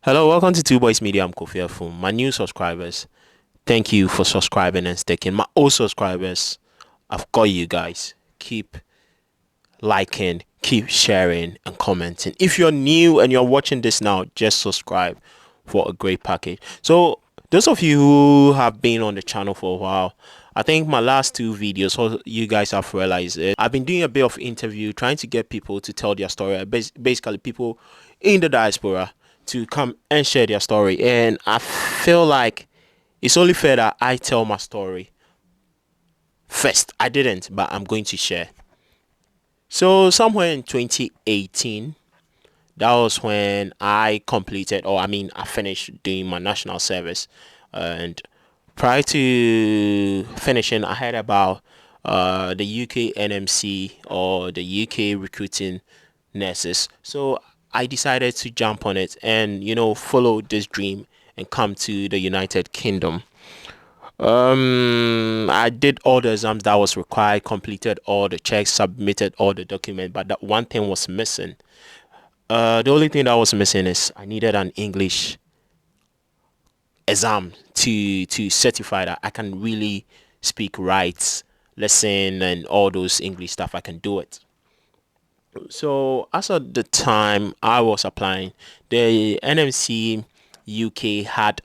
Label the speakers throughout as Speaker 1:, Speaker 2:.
Speaker 1: Hello, welcome to Two Boys Media. I'm Kofi Afum. My new subscribers, thank you for subscribing and sticking. My old subscribers, I've got you guys. Keep liking, keep sharing, and commenting. If you're new and you're watching this now, just subscribe for a great package. So, those of you who have been on the channel for a while, I think my last two videos, so you guys have realized it. I've been doing a bit of interview, trying to get people to tell their story. Basically, people in the diaspora to come and share their story. And I feel like it's only fair that I tell my story first. I didn't, but I'm going to share. So somewhere in 2018, that was when I completed, or I mean, I finished doing my national service. And prior to finishing, I heard about the UK NMC or the UK recruiting nurses. So I decided to jump on it and follow this dream and come to the United Kingdom. I did all the exams that was required, completed all the checks, submitted all the document, but that one thing was missing. The only thing that was missing is I needed an English exam to certify that I can really speak, write, listen, and all those English stuff. I can do it. So as at the time I was applying, the NMC UK had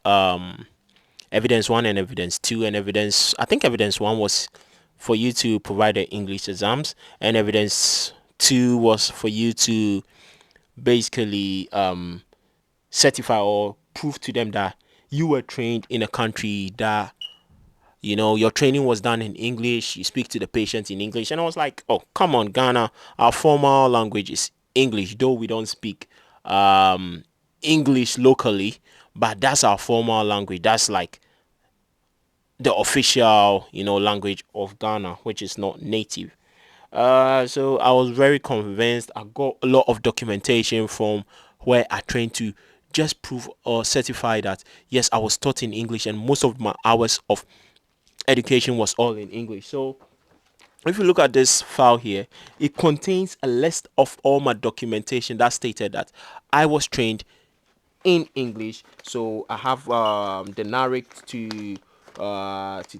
Speaker 1: evidence one and evidence two, and evidence I think evidence one was for you to provide the English exams, and evidence two was for you to basically certify or prove to them that you were trained in a country that your training was done in English, you speak to the patients in English. And I was like, oh, come on, Ghana, our formal language is English, though we don't speak um English locally, but that's our formal language. That's like the official language of Ghana, which is not native. So I was very convinced. I got a lot of documentation from where I trained to just prove or certify that yes, I was taught in English, and most of my hours of education was all in English. So if you look at this file here, it contains a list of all my documentation that stated that I was trained in English. So I have the narrative to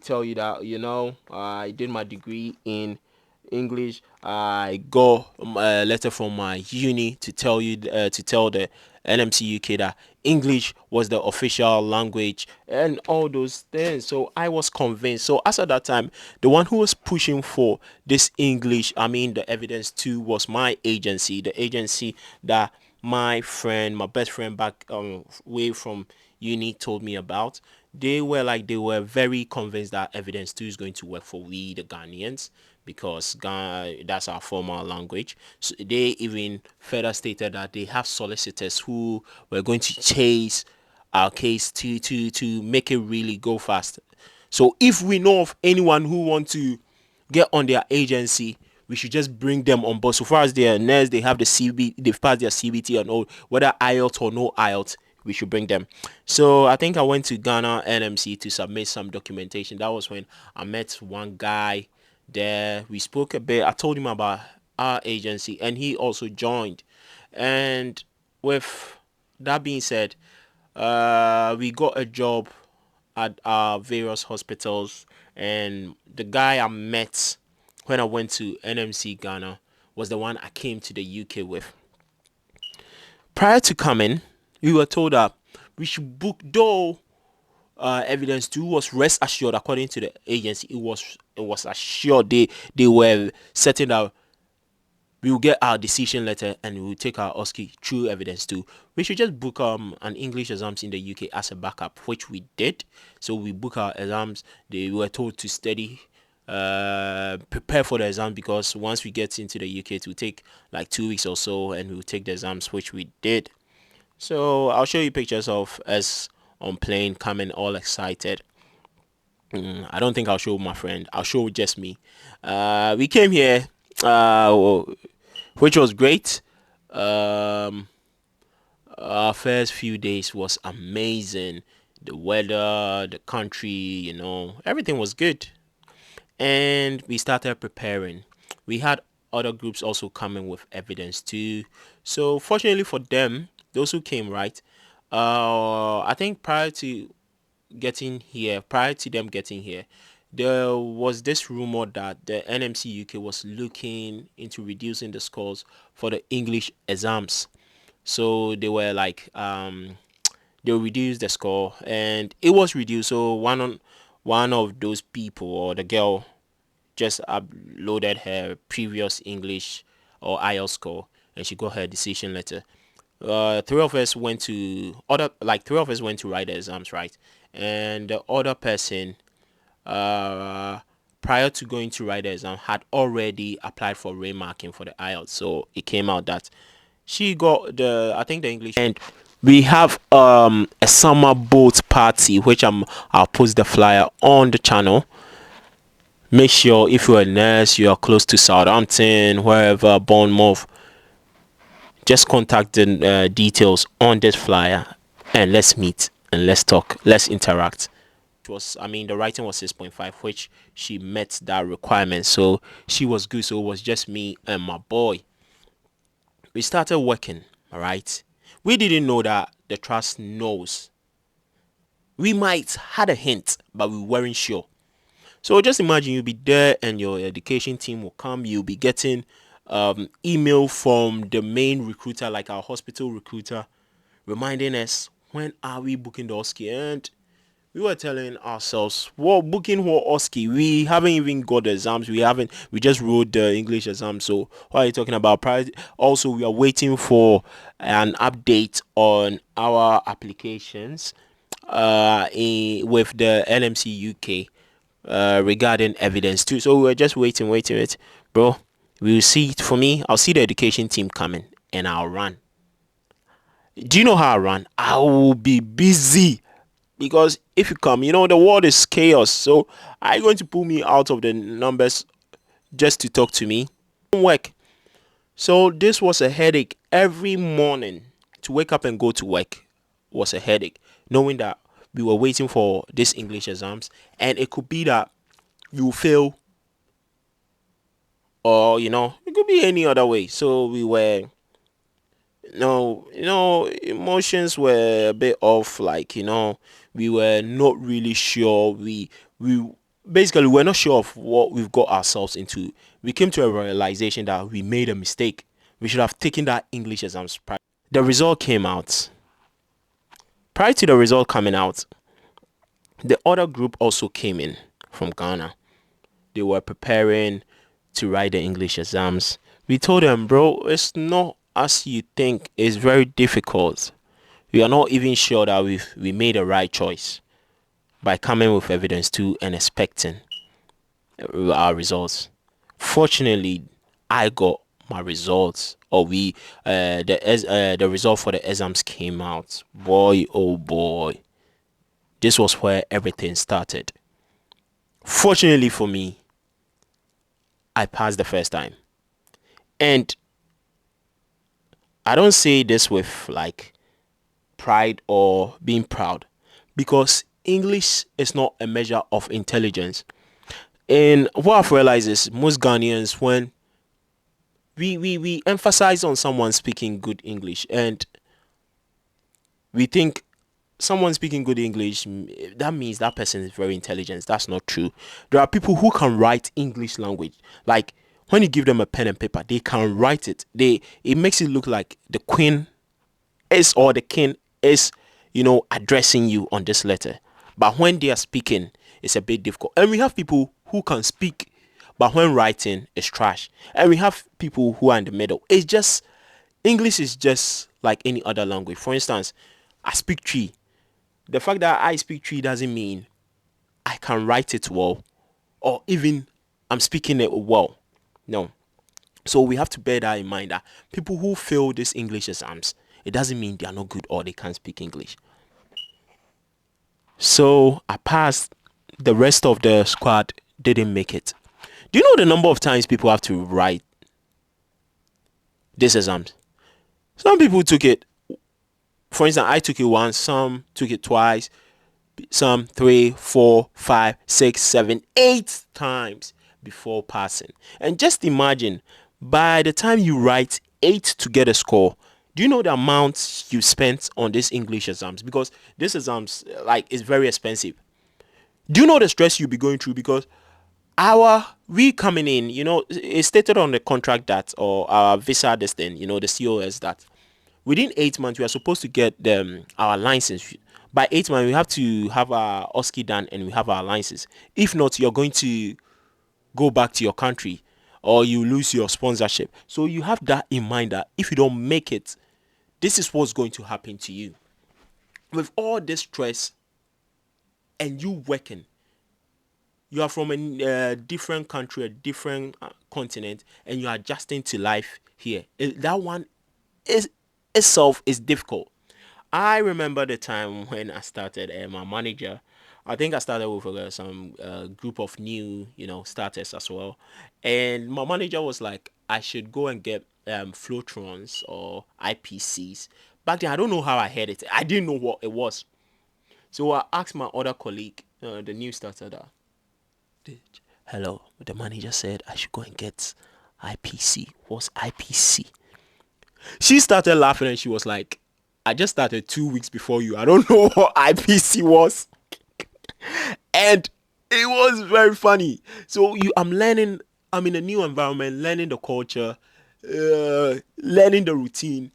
Speaker 1: tell you that I did my degree in English. I got a letter from my uni to tell you to tell the NMC UK that English was the official language and all those things. So I was convinced. So as at that time, the one who was pushing for this English, I mean the evidence too, was my agency, the agency that my friend, my best friend back way from uni told me about. They were very convinced that evidence 2 is going to work for we the Ghanaians because Ghana, that's our formal language. So they even further stated that they have solicitors who were going to chase our case to make it really go fast. So if we know of anyone who want to get on their agency, we should just bring them on board. So far as they're nurse, they have the CB, they've passed their CBT and all, whether IELTS or no IELTS, we should bring them. So I think I went to Ghana NMC to submit some documentation. That was when I met one guy there. We spoke a bit. I told him about our agency, and he also joined. And with that being said, we got a job at various hospitals, and the guy I met when I went to NMC Ghana was the one I came to the UK with. Prior to coming, we were told that we should book, though evidence two was rest assured according to the agency. It was assured, they were certain that we will get our decision letter and we will take our OSCE through evidence too. We should just book an English exams in the UK as a backup, which we did. So we book our exams. They were told to study, prepare for the exam, because once we get into the UK, it will take like 2 weeks or so, and we will take the exams, which we did. So I'll show you pictures of us on plane coming all excited. I don't think I'll show my friend. I'll show just me. We came here, which was great. Um, our first few days was amazing. The weather, the country, everything was good. And we started preparing. We had other groups also coming with evidence too. So fortunately for them, those who came, right, I think prior to them getting here, there was this rumor that the NMC UK was looking into reducing the scores for the English exams. So they were like, they reduced the score, and it was reduced. So one of those people, or the girl, just uploaded her previous English or IELTS score, and she got her decision letter. Three of us went to write the exams, right? And the other person, uh prior to going to write the exam, had already applied for remarking for the IELTS. So it came out that she got the, I think, the English. And we have a summer boat party, which I'll post the flyer on the channel. Make sure, if you're a nurse, you are close to Southampton, wherever, Bournemouth, just contact the details on this flyer, and let's meet and let's talk, let's interact. The writing was 6.5, which she met that requirement, so she was good. So it was just me and my boy. We started working. All right, we didn't know that the trust knows. We might had a hint, but we weren't sure. So just imagine you'll be there and your education team will come. You'll be getting email from the main recruiter, like our hospital recruiter, reminding us when are we booking the OSCE. And we were telling ourselves, well, booking for OSCE, we haven't even got the exams. We just wrote the English exam. So what are you talking about? Also, we are waiting for an update on our applications with the NMC UK regarding evidence too. So we were just waiting, bro. We'll see it. For me, I'll see the education team coming and I'll run. Do you know how I run? I will be busy, because if you come, the world is chaos. So are you going to pull me out of the numbers just to talk to me? Work. So this was a headache every morning. To wake up and go to work was a headache, knowing that we were waiting for this English exams, and it could be that you will fail, or it could be any other way. So we were, no, emotions were a bit off. Like, we were not really sure. We basically we're not sure of what we've got ourselves into. We came to a realization that we made a mistake. We should have taken that English exams prior. The result came out. Prior to the result coming out, the other group also came in from Ghana. They were preparing to write the English exams. We told them, bro, it's not as you think. It's very difficult. We are not even sure that we made the right choice by coming with evidence too and expecting our results. Fortunately, I got my results, or the result for the exams came out. Boy, oh boy, this was where everything started. Fortunately for me, I passed the first time. And I don't say this with like pride or being proud, because English is not a measure of intelligence. And what I've realized is most Ghanaians, when we emphasize on someone speaking good English, and we think someone speaking good English, that means that person is very intelligent. That's not true. There are people who can write English language. Like, when you give them a pen and paper, they can write it. It makes it look like the queen is, or the king is, addressing you on this letter. But when they are speaking, it's a bit difficult. And we have people who can speak, but when writing, it's trash. And we have people who are in the middle. It's just, English is just like any other language. For instance, I speak tree. The fact that I speak tree doesn't mean I can write it well, or even I'm speaking it well. No. So we have to bear that in mind, that people who fail these English exams, it doesn't mean they are not good or they can't speak English. So I passed. The rest of the squad didn't make it. Do you know the number of times people have to write these exams? Some people took it. For instance, I took it once. Some took it twice. Some 3, 4, 5, 6, 7, 8 times before passing. And just imagine, by the time you write 8 to get a score, Do you know the amount you spent on these English exams? Because this exams like is very expensive. Do you know the stress you'll be going through? Because our we coming in, it's stated on the contract that, or our visa this thing, the COS, that within 8 months we are supposed to get our license. By 8 months we have to have our OSCE done and we have our license. If not, you're going to go back to your country or you lose your sponsorship. So you have that in mind, that if you don't make it, this is what's going to happen to you. With all this stress and you working, you are from a different country, a different continent, and you are adjusting to life here. That one is itself is difficult. I remember the time when I started, my manager, I think I started with some group of new, starters as well. And my manager was like, I should go and get Flotrons or IPCs. Back then, I don't know how I heard it. I didn't know what it was. So I asked my other colleague, the new starter, that, hello, the manager said I should go and get IPC. What's IPC? She started laughing and she was like, I just started 2 weeks before you. I don't know what IPC was. And it was very funny. So I'm learning, I'm in a new environment, learning the culture, learning the routine.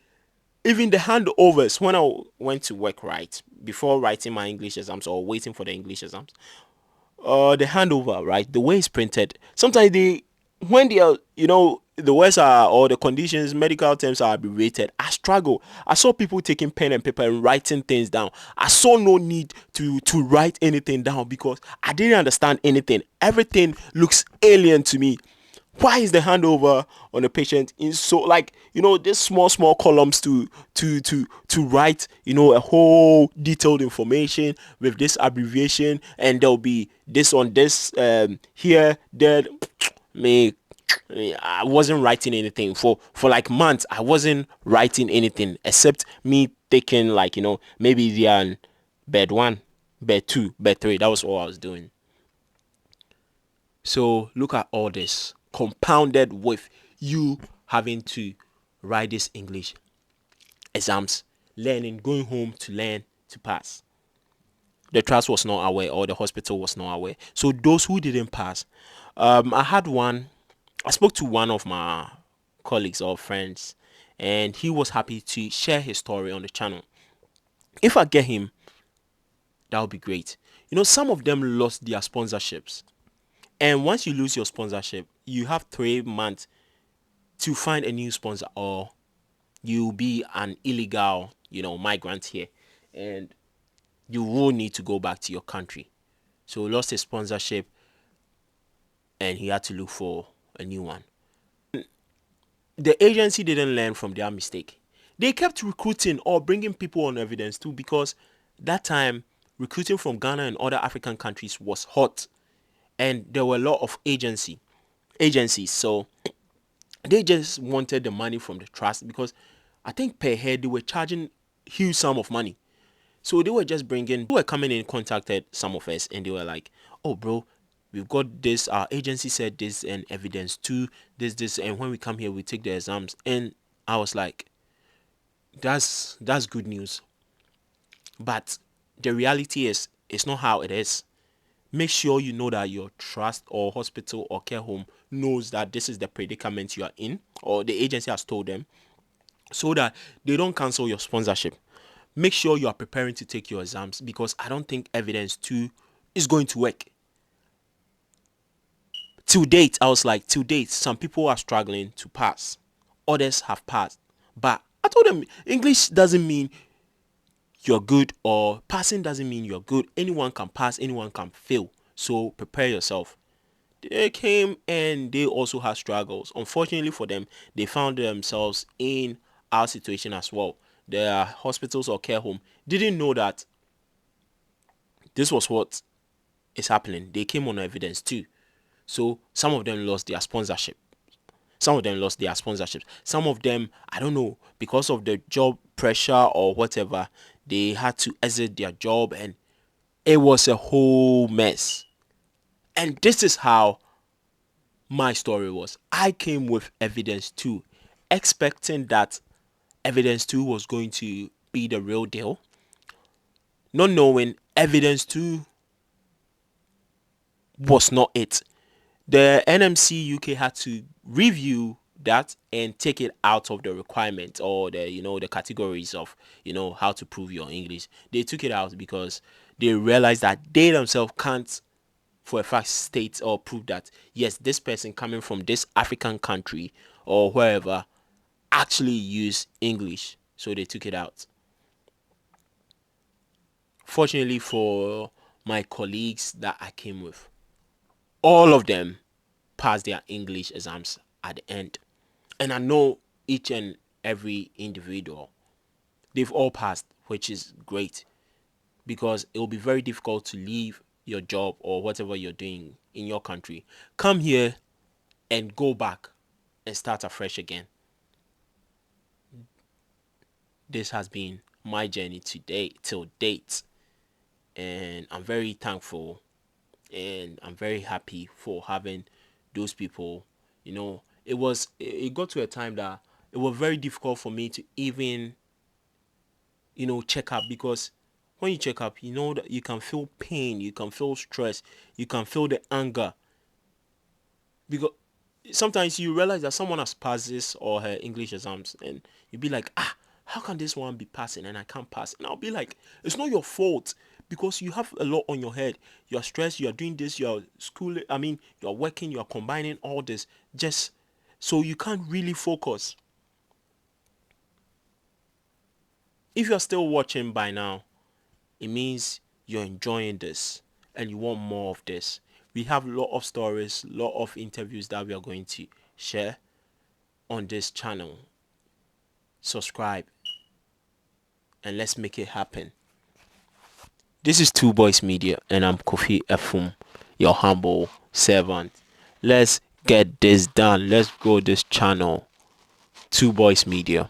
Speaker 1: Even the handovers when I went to work, right, before writing my English exams or waiting for the English exams, the handover, right, the way it's printed, sometimes when they are, the words are, or the conditions, medical terms are abbreviated, I struggle. I saw people taking pen and paper and writing things down. I saw no need to write anything down because I didn't understand anything. Everything looks alien to me. Why is the handover on the patient in so, like, this small columns to write, a whole detailed information with this abbreviation, and there'll be this on this, here, there. Me, I wasn't writing anything for like months. I wasn't writing anything except me taking, like, maybe the bed 1, bed 2, bed 3. That was all I was doing. So look at all this compounded with you having to write this English exams, learning, going home to learn, to pass. The trust was not aware, or the hospital was not aware. So those who didn't pass, I spoke to one of my colleagues or friends, and he was happy to share his story on the channel. If I get him, that would be great. Some of them lost their sponsorships. And once you lose your sponsorship, you have 3 months to find a new sponsor, or you'll be an illegal, migrant here, and you will need to go back to your country. So he lost his sponsorship and he had to look for a new one. The agency didn't learn from their mistake. They kept recruiting or bringing people on evidence too, because that time recruiting from Ghana and other African countries was hot, and there were a lot of agencies. So they just wanted the money from the trust, because I think per head they were charging huge sum of money. So they were coming in, contacted some of us, and they were like, oh bro, we've got this, our agency said this, and evidence too, this, and when we come here we take the exams. And I was like, that's good news. But the reality is, it's not how it is. Make sure you know that your trust or hospital or care home knows that this is the predicament you are in, or the agency has told them, so that they don't cancel your sponsorship. Make sure you are preparing to take your exams, because I don't think evidence 2 is going to work. Till date, some people are struggling to pass. Others have passed. But I told them, English doesn't mean you're good, or passing doesn't mean you're good. Anyone can pass, anyone can fail. So prepare yourself. They came and they also had struggles. Unfortunately for them, they found themselves in our situation as well. Their hospitals or care home didn't know that this was what is happening. They came on evidence too. So some of them lost their sponsorship. Some of them, I don't know, because of the job pressure or whatever, they had to exit their job, and it was a whole mess. And this is how my story was. I came with evidence too, expecting that Evidence 2 was going to be the real deal. Not knowing Evidence 2 was not it. The NMC UK had to review that and take it out of the requirement, or the categories of how to prove your English. They took it out because they realized that they themselves can't for a fact state or prove that yes, this person coming from this African country or wherever actually use English. So they took it out. Fortunately for my colleagues that I came with, all of them passed their English exams at the end. And I know each and every individual, they've all passed, which is great, because it will be very difficult to leave your job or whatever you're doing in your country, come here and go back and start afresh again. This has been my journey today till date, and I'm very thankful and I'm very happy for having those people. It got to a time that it was very difficult for me to even check up, because when you check up, that you can feel pain, you can feel stress, you can feel the anger, because sometimes you realize that someone has passed his or her English exams, and you'll be like, how can this one be passing and I can't pass? And I'll be like, it's not your fault, because you have a lot on your head. You're stressed, you're doing this, you're schooling, you're working, you're combining all this, just so you can't really focus. If you're still watching by now, it means you're enjoying this and you want more of this. We have a lot of stories, a lot of interviews that we are going to share on this channel. Subscribe and let's make it happen. This is Two Boys Media and I'm Kofi Efum, your humble servant. Let's get this done. Let's grow this channel. Two Boys Media.